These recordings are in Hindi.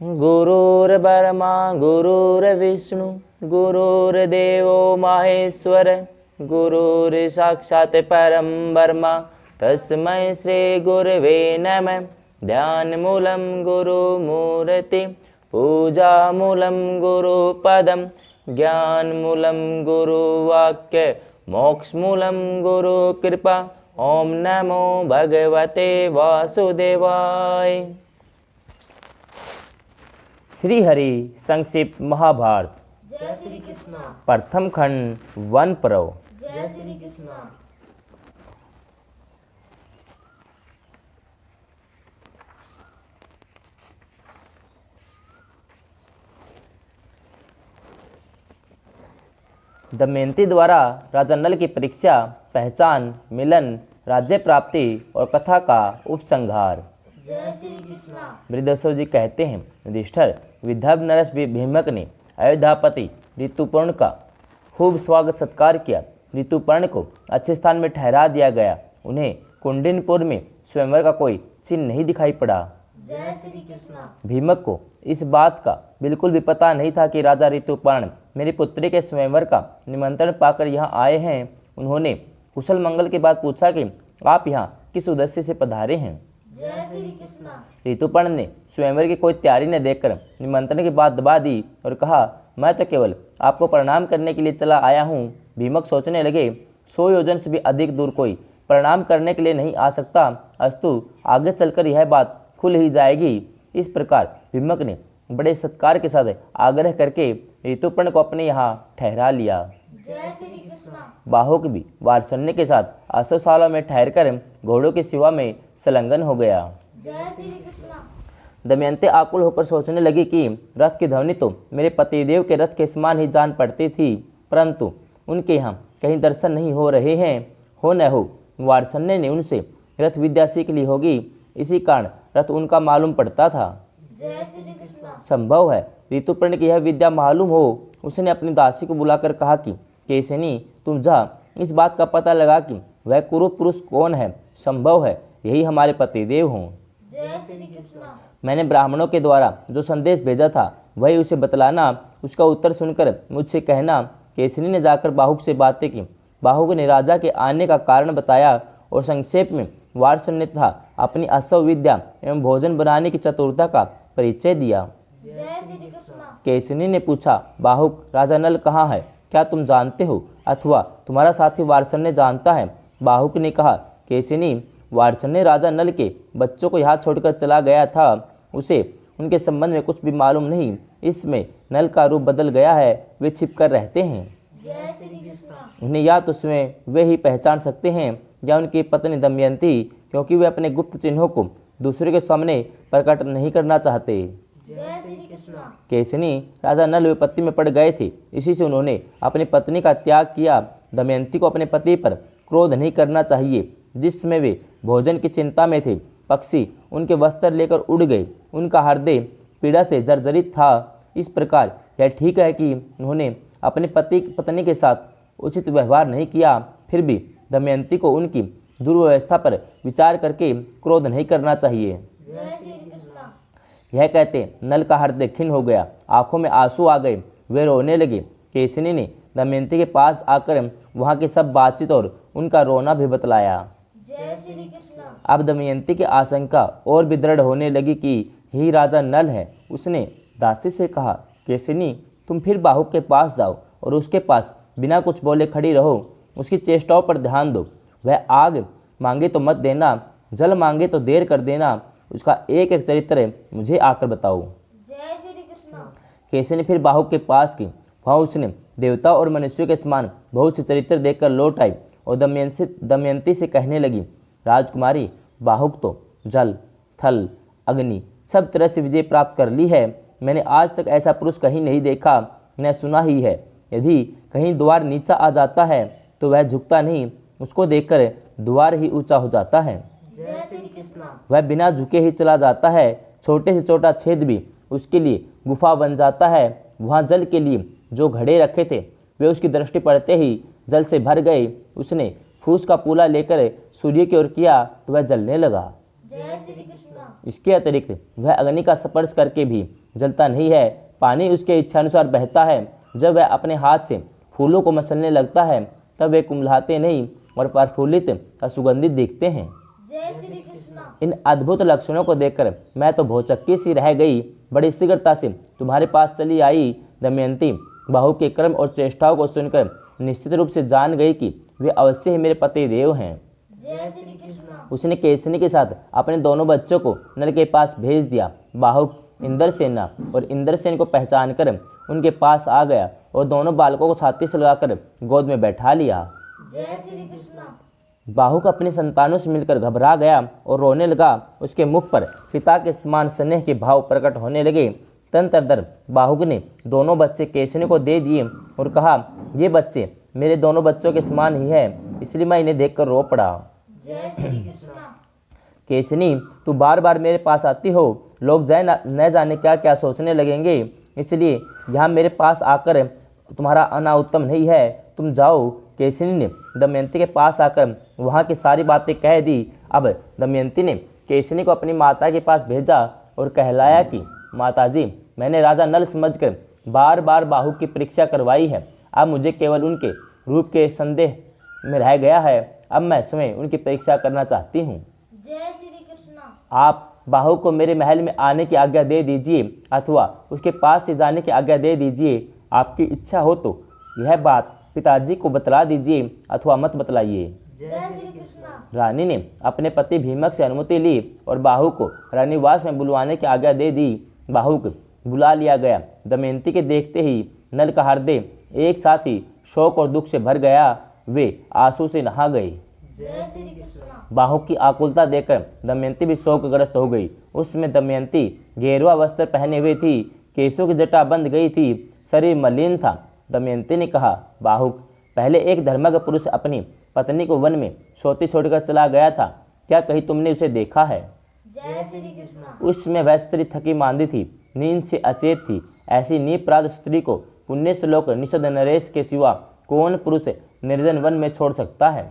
गुरुर्ब्रह्मा गुरुर्विष्णु गुरुर्देवो महेश्वर गुरुर्साक्षात् परं ब्रह्म तस्मै श्री गुरवे नमः। ध्यानमूलं गुरुमूर्ति पूजामूलं गुरुपदं ज्ञानमूलं गुरुवाक्य मोक्षमूलं गुरुकृपा। ओम नमो भगवते वासुदेवाय। श्री हरि संक्षिप्त महाभारत। जय श्री कृष्ण। प्रथम खंड वन पर्व। जय श्री कृष्ण। दमयंती द्वारा राजा नल की परीक्षा, पहचान, मिलन, राज्य प्राप्ति और कथा का उपसंहार। जय श्री कृष्ण। वृद्धस्व जी कहते हैं, युधिष्ठिर विदर्भ नरेश भीमक ने अयोध्यापति ऋतुपर्ण का खूब स्वागत सत्कार किया। ऋतुपर्ण को अच्छे स्थान में ठहरा दिया गया। उन्हें कुंडिनपुर में स्वयंवर का कोई चिन्ह नहीं दिखाई पड़ा। जय श्री कृष्ण। भीमक को इस बात का बिल्कुल भी पता नहीं था कि राजा ऋतुपर्ण मेरी पुत्री के स्वयंवर का निमंत्रण पाकर यहाँ आए हैं। उन्होंने कुशल मंगल के बाद पूछा कि आप यहाँ किस उद्देश्य से पधारे हैं। जय श्री कृष्ण। ऋतुपर्ण ने स्वयंवर की कोई तैयारी न देखकर निमंत्रण की बात दबा दी और कहा, मैं तो केवल आपको प्रणाम करने के लिए चला आया हूँ। भीमक सोचने लगे, 100 योजन से भी अधिक दूर कोई प्रणाम करने के लिए नहीं आ सकता। अस्तु आगे चलकर यह बात खुल ही जाएगी। इस प्रकार भीमक ने बड़े सत्कार के साथ आग्रह करके ऋतुपर्ण को अपने यहाँ ठहरा लिया। जय श्री कृष्ण। बाहुक भी वात्सल्य के साथ आसोशाला में ठहरकर घोड़ों की सेवा में संलग्न हो गया। जय श्री कृष्ण। दमयंती आकुल होकर सोचने लगी कि रथ की ध्वनि तो मेरे पतिदेव के रथ के समान ही जान पड़ती थी, परंतु उनके यहाँ कहीं दर्शन नहीं हो रहे हैं। हो न हो वात्सल्य ने उनसे रथ विद्या सीख ली होगी, इसी कारण रथ उनका मालूम पड़ता था। जय श्री कृष्ण। संभव है ऋतुपर्ण की यह विद्या मालूम हो। उसने अपनी दासी को बुलाकर कहा कि केशिनी, तुम जा इस बात का पता लगा कि वह कुरु पुरुष कौन है। संभव है यही हमारे पतिदेव हों। जय श्री कृष्ण। मैंने ब्राह्मणों के द्वारा जो संदेश भेजा था वही उसे बतलाना। उसका उत्तर सुनकर मुझसे कहना। केशिनी ने जाकर बाहुक से बातें की। बाहुक ने राजा के आने का कारण बताया और संक्षेप में वात्सल्य तथा अपनी असव विद्या एवं भोजन बनाने की चतुरता का परिचय दिया। जय श्री कृष्ण। केशिनी ने पूछा, बाहुक राजा नल कहाँ है? क्या तुम जानते हो अथवा तुम्हारा साथी वात्सल्य जानता है? बाहुक ने कहा, केशिनी, वात्सल्य राजा नल के बच्चों को यहाँ छोड़कर चला गया था। उसे उनके संबंध में कुछ भी मालूम नहीं। इसमें नल का रूप बदल गया है। वे छिप कर रहते हैं। जय श्री कृष्ण। उन्हें या तो स्वयं वे ही पहचान सकते हैं या उनकी पत्नी दमयंती, क्योंकि वे अपने गुप्त चिन्हों को दूसरे के सामने प्रकट नहीं करना चाहते। जय श्री कृष्ण। केशिनी राजा नल विपत्ति में पड़ गए थे, इसी से उन्होंने अपनी पत्नी का त्याग किया। दमयंती को अपने पति पर क्रोध नहीं करना चाहिए। जिस समय वे भोजन की चिंता में थे, पक्षी उनके वस्त्र लेकर उड़ गए। उनका हृदय पीड़ा से जर्जरित था। इस प्रकार यह ठीक है कि उन्होंने अपने पत्नी के साथ उचित व्यवहार नहीं किया। फिर भी दमयंती को उनकी दुर्व्यवस्था पर विचार करके क्रोध नहीं करना चाहिए। जय श्री कृष्ण। यह कहते नल का हृदय खिन्न हो गया, आंखों में आंसू आ गए। वे रोने लगे। केशिनी ने दमयंती के पास आकर वहाँ की सब बातचीत और उनका रोना भी बतलाया। जय श्री कृष्ण। अब दमयंती की आशंका और भी दृढ़ होने लगी कि ही राजा नल है। उसने दासी से कहा, केशिनी, तुम फिर बाहुक के पास जाओ और उसके पास बिना कुछ बोले खड़ी रहो। उसकी चेष्टाओं पर ध्यान दो। वह आग मांगे तो मत देना, जल मांगे तो देर कर देना। उसका एक एक चरित्र मुझे आकर बताओ। जय श्री कृष्ण। केशिनी फिर बाहुक के पास की। वहाँ उसने देवता और मनुष्यों के समान बहुत से चरित्र देखकर लौट आई और दमयंती से कहने लगी, राजकुमारी, बाहुक तो जल, थल, अग्नि सब तरह से विजय प्राप्त कर ली है। मैंने आज तक ऐसा पुरुष कहीं नहीं देखा, न सुना ही है। यदि कहीं द्वार नीचा आ जाता है तो वह झुकता नहीं, उसको देखकर द्वार ही ऊंचा हो जाता है। जय श्री कृष्ण। वह बिना झुके ही चला जाता है। छोटे से छोटा छेद भी उसके लिए गुफा बन जाता है। वहाँ जल के लिए जो घड़े रखे थे वे उसकी दृष्टि पड़ते ही जल से भर गए। उसने फूस का पूला लेकर सूर्य की ओर किया तो वह जलने लगा। जय श्री कृष्ण। इसके अतिरिक्त वह अग्नि का स्पर्श करके भी जलता नहीं है। पानी उसके इच्छानुसार बहता है। जब वह अपने हाथ से फूलों को मसलने लगता है तब वे कुम्हलाते नहीं और प्रफुल्लित और सुगंधित दिखते हैं। जय श्री कृष्ण। इन अद्भुत लक्षणों को देखकर मैं तो भौचक्की सी रह गई। बड़ी शीघ्रता से तुम्हारे पास चली आई दमयंती बाहु के कर्म और चेष्टाओं को सुनकर निश्चित रूप से जान गई कि वे अवश्य ही मेरे पति देव हैं। जय श्री कृष्ण। उसने केसनी के साथ अपने दोनों बच्चों को नल के पास भेज दिया। बाहुक इंद्रसेना और इंद्रसेन को पहचान कर उनके पास आ गया और दोनों बालकों को छाती से लगाकर गोद में बैठा लिया। जय श्री कृष्ण। बाहुक अपनी संतानों से मिलकर घबरा गया और रोने लगा। उसके मुख पर पिता के समान स्नेह के भाव प्रकट होने लगे। तंत्रधर बाहुक ने दोनों बच्चे केसनी को दे दिए और कहा, ये बच्चे मेरे दोनों बच्चों के समान ही है, इसलिए मैं इन्हें देखकर रो पड़ा। जय श्री कृष्ण। केसनी, तू बार बार मेरे पास आती हो, लोग न जाने क्या क्या सोचने लगेंगे, इसलिए यहाँ मेरे पास आकर तुम्हारा आना उत्तम नहीं है। तुम जाओ। केसनी ने दमयंती के पास आकर वहाँ की सारी बातें कह दी। अब दमयंती ने केसनी को अपनी माता के पास भेजा और कहलाया कि माताजी, मैंने राजा नल समझकर बार बार बाहु की परीक्षा करवाई है। अब मुझे केवल उनके रूप के संदेह में रह गया है। अब मैं स्वयं उनकी परीक्षा करना चाहती हूँ। जय श्री कृष्ण। आप बाहु को मेरे महल में आने की आज्ञा दे दीजिए अथवा उसके पास से जाने की आज्ञा दे दीजिए। आपकी इच्छा हो तो यह बात पिताजी को बतला दीजिए अथवा मत बतलाइए। जय श्री कृष्ण। रानी ने अपने पति भीमक से अनुमति ली और बाहु को रानीवास में बुलवाने की आज्ञा दे दी। बाहु को बुला लिया गया। दमयंती के देखते ही नल का हृदय एक साथ ही शोक और दुख से भर गया। वे आंसू से नहा गए। जय श्री कृष्ण। बाहु की आकुलता देखकर दमयंती भी शोकग्रस्त हो गई। उसमें दमयंती गेरुआ वस्त्र पहने हुए थी, केशों की जटा बंध गई थी, शरीर मलिन था। दमयंती ने कहा, बाहुक, पहले एक धर्मज्ञ पुरुष अपनी पत्नी को वन में सोती छोड़कर चला गया था। क्या कहीं तुमने उसे देखा है? जय श्री कृष्ण। उस समय वह स्त्री थकी मांदी थी, नींद से अचेत थी। ऐसी निपराध स्त्री को पुण्य श्लोक निषद नरेश के सिवा कौन पुरुष निर्जन वन में छोड़ सकता है?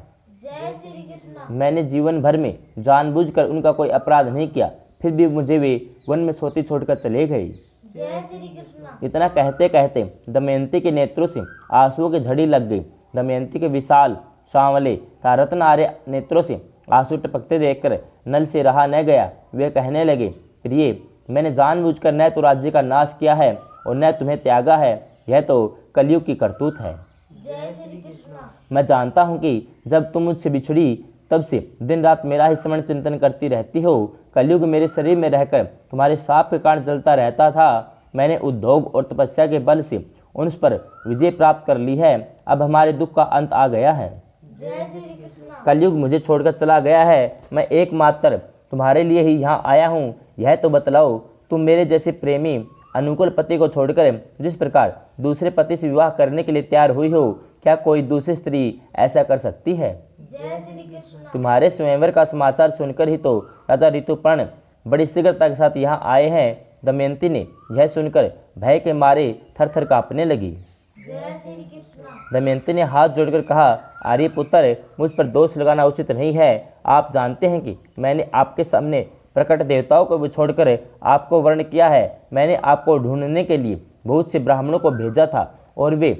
जय श्री कृष्ण। मैंने जीवन भर में जानबूझकर उनका कोई अपराध नहीं किया, फिर भी मुझे वे वन में सोती छोड़कर चले गए। जय श्री कृष्ण। इतना कहते कहते दमयंती के नेत्रों से आंसुओं की झड़ी लग गई। दमयंती के विशाल सांवले तारतन आर्य नेत्रों से आंसू टपकते देखकर नल से रहा न गया। वे कहने लगे, प्रिय, मैंने जानबूझकर न तो राज्य का नाश किया है और न तुम्हें त्यागा है। यह तो कलयुग की करतूत है। जय श्री कृष्ण। मैं जानता हूँ कि जब तुम मुझसे बिछड़ी तब से दिन रात मेरा ही स्मरण चिंतन करती रहती हो। कलयुग मेरे शरीर में रहकर तुम्हारे साप के कारण जलता रहता था। मैंने उद्योग और तपस्या के बल से उन पर विजय प्राप्त कर ली है। अब हमारे दुख का अंत आ गया है। जय श्री कृष्ण। कलयुग मुझे छोड़कर चला गया है। मैं एकमात्र तुम्हारे लिए ही यहाँ आया हूँ। यह तो बतलाओ, तुम मेरे जैसे प्रेमी अनुकूल पति को छोड़कर जिस प्रकार दूसरे पति से विवाह करने के लिए तैयार हुई हो, क्या कोई दूसरी स्त्री ऐसा कर सकती है? जय श्री कृष्ण। तुम्हारे स्वयंवर का समाचार सुनकर ही तो राजा ऋतुपर्ण बड़ी शीघ्रता के साथ यहाँ आए हैं। दमयंती ने यह सुनकर भय के मारे थरथर कांपने लगी। जय श्री कृष्ण। दमयंती ने हाथ जोड़कर कहा, आर्य पुत्र, मुझ पर दोष लगाना उचित नहीं है। आप जानते हैं कि मैंने आपके सामने प्रकट देवताओं को भी छोड़कर आपको वर्ण किया है। मैंने आपको ढूंढने के लिए बहुत से ब्राह्मणों को भेजा था और वे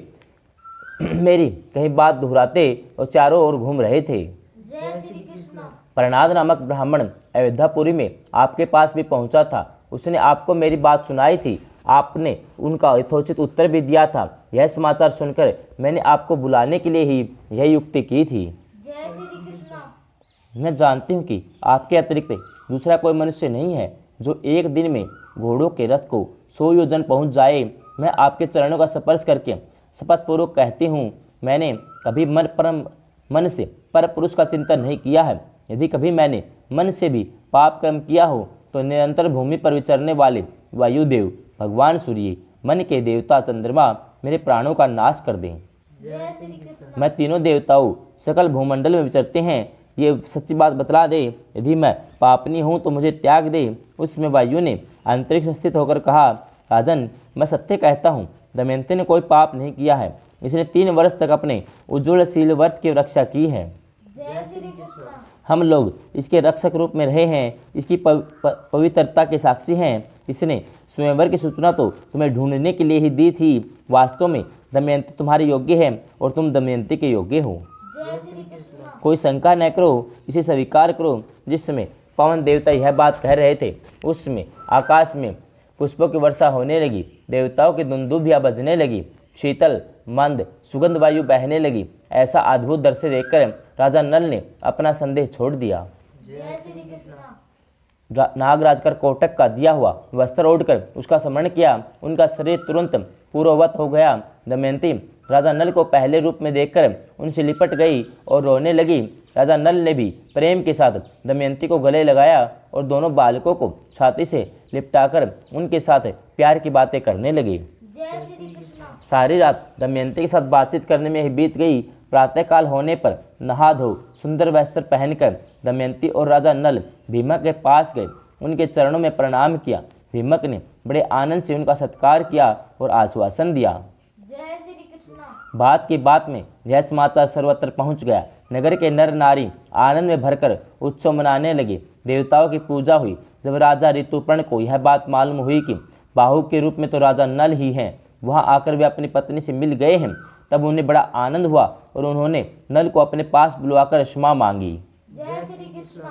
मेरी कहीं बात दोहराते और चारों ओर घूम रहे थे। जय श्री कृष्ण। प्रणाद नामक ब्राह्मण अयोध्यापुरी में आपके पास भी पहुंचा था। उसने आपको मेरी बात सुनाई थी। आपने उनका यथोचित उत्तर भी दिया था। यह समाचार सुनकर मैंने आपको बुलाने के लिए ही यह युक्ति की थी। जय श्री कृष्ण। मैं जानती हूँ कि आपके अतिरिक्त दूसरा कोई मनुष्य नहीं है जो एक दिन में घोड़ों के रथ को 100 योजन पहुँच जाए। मैं आपके चरणों का स्पर्श करके शपथपूर्वक कहती हूँ, मैंने कभी मन से पर पुरुष का चिंतन नहीं किया है। यदि कभी मैंने मन से भी पाप कर्म किया हो तो निरंतर भूमि पर विचरने वाले वायुदेव, भगवान सूर्य, मन के देवता चंद्रमा मेरे प्राणों का नाश कर दें। जय श्री कृष्ण। मैं तीनों देवताओं सकल भूमंडल में विचरते हैं। ये सच्ची बात बतला दे। यदि मैं पापनी हूँ तो मुझे त्याग दे। उसमें वायु ने अंतरिक्ष में स्थित होकर कहा, राजन, मैं सत्य कहता हूँ, दमयंती ने कोई पाप नहीं किया है। इसने 3 वर्ष तक अपने उज्ज्वल शील व्रत की रक्षा की है। जय श्री कृष्ण। हम लोग इसके रक्षक रूप में रहे हैं, इसकी पवित्रता के साक्षी हैं। इसने स्वयंवर की सूचना तो तुम्हें ढूंढने के लिए ही दी थी। वास्तव में दमयंती तुम्हारे योग्य है और तुम दमयंती के योग्य हो। जय श्री कृष्ण। कोई शंका न करो, इसे स्वीकार करो। जिस समय पवन देवता यह बात कह रहे थे उस समय आकाश में पुष्पों की वर्षा होने लगी, देवताओं की दुंदुभियाँ बजने लगी, शीतल मंद सुगंध वायु बहने लगी। ऐसा अद्भुत दृश्य देखकर राजा नल ने अपना संदेह छोड़ दिया। जय श्री कृष्ण। नागराज कर कोटक का दिया हुआ वस्त्र ओढ़कर उसका स्मरण किया। उनका शरीर तुरंत पूर्ववत हो गया। दमयंती राजा नल को पहले रूप में देखकर उनसे लिपट गई और रोने लगी। राजा नल ने भी प्रेम के साथ दमयंती को गले लगाया और दोनों बालकों को छाती से लिपटाकर उनके साथ प्यार की बातें करने लगे। जय श्री कृष्ण। सारी रात दमयंती के साथ बातचीत करने में ही बीत गई। प्रातःकाल होने पर नहा धो सुंदर वस्त्र पहनकर दमयंती और राजा नल भीमक के पास गए। उनके चरणों में प्रणाम किया। भीमक ने बड़े आनंद से उनका सत्कार किया और आश्वासन दिया। जय श्री कृष्ण। बात की बात में यह समाचार सर्वत्र पहुंच गया। नगर के नर नारी आनंद में भरकर उत्सव मनाने लगे। देवताओं की पूजा हुई। जब राजा ऋतुपर्ण को यह बात मालूम हुई कि बाहु के रूप में तो राजा नल ही हैं, वहां आकर वे अपनी पत्नी से मिल गए हैं, तब उन्हें बड़ा आनंद हुआ और उन्होंने नल को अपने पास बुलवाकर क्षमा मांगी। जय श्री कृष्ण।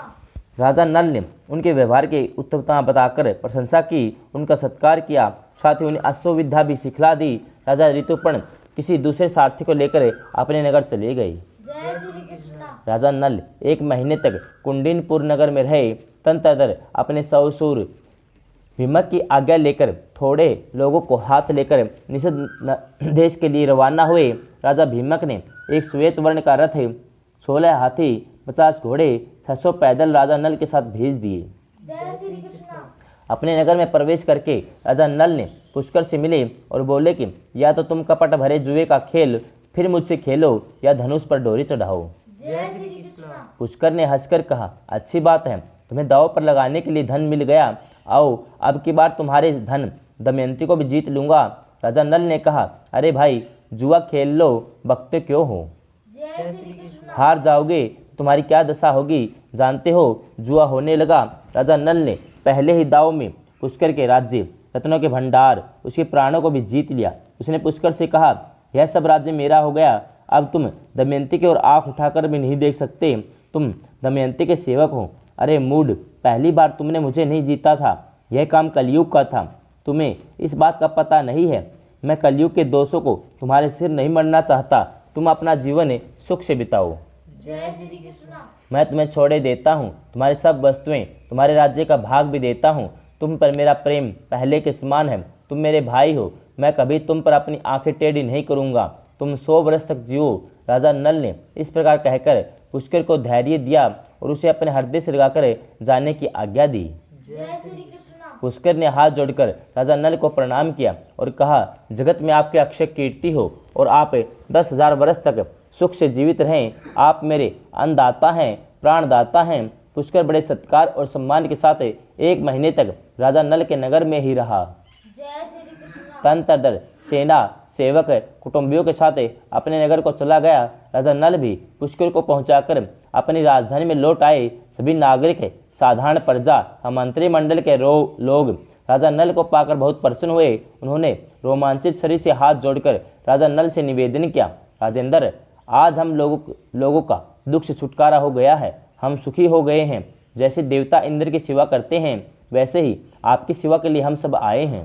राजा नल ने उनके व्यवहार की उत्तमता बताकर प्रशंसा की, उनका सत्कार किया, साथ ही उन्हें अश्वविद्या भी सिखला दी। राजा ऋतुपर्ण किसी दूसरे सारथी को लेकर अपने नगर चले गए। जय श्री कृष्ण। राजा नल 1 महीने तक कुंडिनपुर नगर में रहे। तदनंतर अपने ससुर भीमक की आज्ञा लेकर थोड़े लोगों को हाथ लेकर निषद देश के लिए रवाना हुए। राजा भीमक ने एक श्वेत वर्ण का रथ, 16 हाथी, 50 घोड़े, 600 पैदल राजा नल के साथ भेज दिए। जय श्री कृष्ण। अपने नगर में प्रवेश करके राजा नल ने पुष्कर से मिले और बोले कि या तो तुम कपट भरे जुए का खेल फिर मुझसे खेलो या धनुष पर डोरी चढ़ाओ। जय श्री कृष्ण। पुष्कर ने हंसकर कहा, अच्छी बात है, तुम्हें दांव पर लगाने के लिए धन मिल गया। आओ अब की बार तुम्हारे इस धन दमयंती को भी जीत लूंगा। राजा नल ने कहा, अरे भाई जुआ खेल लो, बकते क्यों हो? जय श्री कृष्ण। हार जाओगे तुम्हारी क्या दशा होगी जानते हो? जुआ होने लगा। राजा नल ने पहले ही दाव में पुष्कर के राज्य, रत्नों के भंडार, उसके प्राणों को भी जीत लिया। उसने पुष्कर से कहा, यह सब राज्य मेरा हो गया। अब तुम दमयंती की ओर आँख उठाकर भी नहीं देख सकते। तुम दमयंती के सेवक हो। अरे मूढ़, पहली बार तुमने मुझे नहीं जीता था। यह काम कलयुग का था, तुम्हें इस बात का पता नहीं है। मैं कलयुग के दोषों को तुम्हारे सिर नहीं मरना चाहता। तुम अपना जीवन सुख से बिताओ। जय श्री कृष्ण। मैं तुम्हें छोड़े देता हूँ, तुम्हारी सब वस्तुएं, तुम्हारे राज्य का भाग भी देता हूँ। तुम पर मेरा प्रेम पहले के समान है। तुम मेरे भाई हो। मैं कभी तुम पर अपनी आंखें टेढ़ी नहीं करूँगा। तुम 100 वर्ष तक जियो। राजा नल ने इस प्रकार कहकर पुष्कर को धैर्य दिया और उसे अपने हृदय से लगाकर जाने की आज्ञा दी। जय श्री कृष्ण। पुष्कर ने हाथ जोड़कर राजा नल को प्रणाम किया और कहा, जगत में आपकी अक्षय कीर्ति हो और आप 10,000 वर्ष तक सुख से जीवित रहें। आप मेरे अन्नदाता हैं, प्राणदाता हैं। पुष्कर बड़े सत्कार और सम्मान के साथ 1 महीने तक राजा नल के नगर में ही रहा। जय श्री कृष्ण। तदनंतर सेना, सेवक, कुटुंबियों के साथ अपने नगर को चला गया। राजा नल भी पुष्कर को पहुंचाकर अपनी राजधानी में लौट आए। सभी नागरिक, साधारण प्रजा, मंत्रिमंडल के लोग राजा नल को पाकर बहुत प्रसन्न हुए। उन्होंने रोमांचित शरीर से हाथ जोड़कर राजा नल से निवेदन किया, राजेंद्र, आज हम लोगों का दुख से छुटकारा हो गया है। हम सुखी हो गए हैं। जैसे देवता इंद्र की सेवा करते हैं, वैसे ही आपकी सेवा के लिए हम सब आए हैं।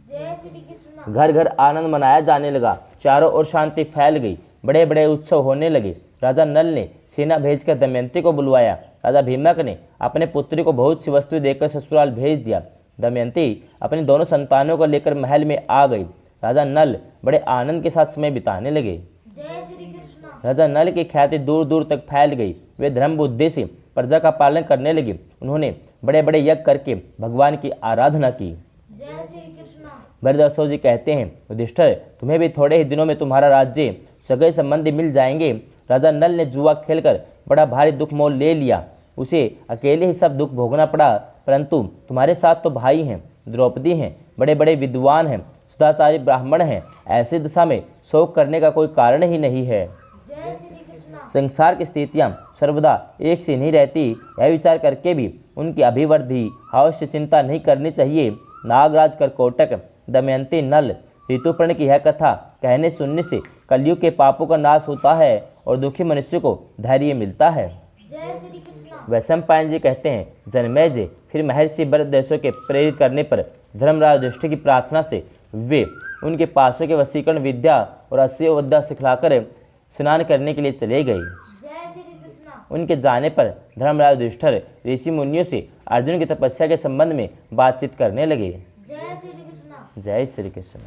जय श्री कृष्ण। घर घर आनंद मनाया जाने लगा। चारों ओर शांति फैल गई। बड़े बड़े उत्सव होने लगे। राजा नल ने सेना भेजकर दमयंती को बुलवाया। राजा भीमक ने अपने पुत्री को बहुत सी वस्तुएं देकर ससुराल भेज दिया। दमयंती अपनी दोनों संतानों को लेकर महल में आ गई। राजा नल बड़े आनंद के साथ समय बिताने लगे। जय श्री कृष्ण। राजा नल की ख्याति दूर दूर तक फैल गई। वे धर्म बुद्धि से प्रजा का पालन करने लगे। उन्होंने बड़े बड़े यज्ञ करके भगवान की आराधना की। जय श्री कृष्ण। भरदर्शो जी कहते हैं, युधिष्ठिर, तुम्हें भी थोड़े ही दिनों में तुम्हारा राज्य, सगे संबंधी मिल जाएंगे। राजा नल ने जुआ खेलकर बड़ा भारी दुख मोल ले लिया। उसे अकेले ही सब दुख भोगना पड़ा, परंतु तुम्हारे साथ तो भाई हैं, द्रौपदी हैं, बड़े बड़े विद्वान हैं, सदाचारी ब्राह्मण हैं। ऐसी दशा में शोक करने का कोई कारण ही नहीं है। जय श्री कृष्ण। संसार की स्थितियाँ सर्वदा एक से नहीं रहती, यह विचार करके भी उनकी अभिवृद्धि अवश्य चिंता नहीं करनी चाहिए। नागराज करकोटक, दमयंती, नल, ऋतुपर्ण की यह कथा कहने सुनने से कलयुग के पापों का नाश होता है और दुखी मनुष्य को धैर्य मिलता है। जय श्री कृष्ण। वैशंपायन जी कहते हैं, जनमेजय फिर महर्षि भरतदेशों के प्रेरित करने पर धर्मराज युधिष्ठिर की प्रार्थना से वे उनके पासों के वशीकरण विद्या और अस्सी विद्या सिखलाकर स्नान करने के लिए चले गए। जय श्री कृष्ण। उनके जाने पर धर्मराज युधिष्ठिर ऋषि मुनियों से अर्जुन की तपस्या के संबंध में बातचीत करने लगे। जय श्री कृष्ण। जय श्री कृष्ण।